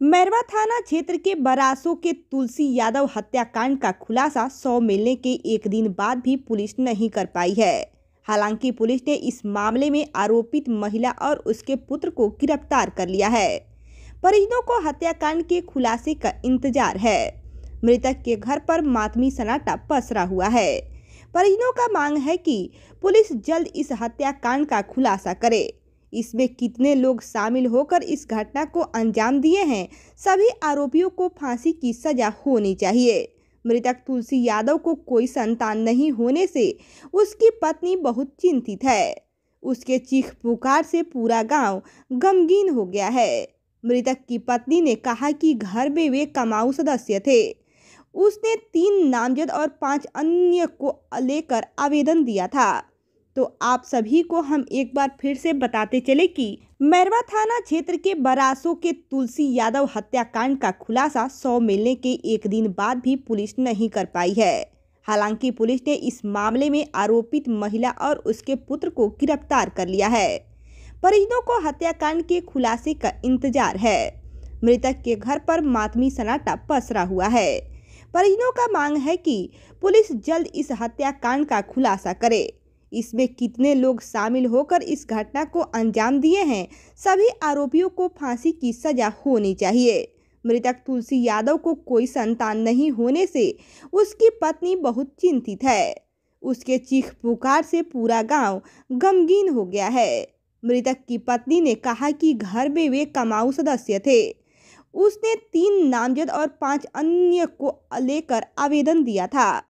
मैरवा थाना क्षेत्र के बरासो के तुलसी यादव हत्याकांड का खुलासा 100 मिलने के एक दिन बाद भी पुलिस नहीं कर पाई है। हालांकि पुलिस ने इस मामले में आरोपित महिला और उसके पुत्र को गिरफ्तार कर लिया है। परिजनों को हत्याकांड के खुलासे का इंतजार है। मृतक के घर पर मातमी सन्नाटा पसरा हुआ है। परिजनों का मांग है कि पुलिस जल्द इस हत्याकांड का खुलासा करे। इसमें कितने लोग शामिल होकर इस घटना को अंजाम दिए हैं, सभी आरोपियों को फांसी की सजा होनी चाहिए। मृतक तुलसी यादव को कोई संतान नहीं होने से उसकी पत्नी बहुत चिंतित है। उसके चीख पुकार से पूरा गांव गमगीन हो गया है। मृतक की पत्नी ने कहा कि घर में वे कमाऊ सदस्य थे। उसने 3 नामजद और 5 अन्य को लेकर आवेदन दिया था। तो आप सभी को हम एक बार फिर से बताते चले कि मैरवा थाना क्षेत्र के बरासो के तुलसी यादव हत्याकांड का खुलासा 100 मिलने के एक दिन बाद भी पुलिस नहीं कर पाई है। हालांकि पुलिस ने इस मामले में आरोपित महिला और उसके पुत्र को गिरफ्तार कर लिया है। परिजनों को हत्याकांड के खुलासे का इंतजार है। मृतक के घर पर मातमी सन्नाटा पसरा हुआ है। परिजनों का मांग है कि पुलिस जल्द इस हत्याकांड का खुलासा करे। इसमें कितने लोग शामिल होकर इस घटना को अंजाम दिए हैं, सभी आरोपियों को फांसी की सजा होनी चाहिए। मृतक तुलसी यादव को कोई संतान नहीं होने से उसकी पत्नी बहुत चिंतित है। उसके चीख पुकार से पूरा गांव गमगीन हो गया है। मृतक की पत्नी ने कहा कि घर में वे कमाऊ सदस्य थे। उसने 3 नामजद और 5 अन्य को लेकर आवेदन दिया था।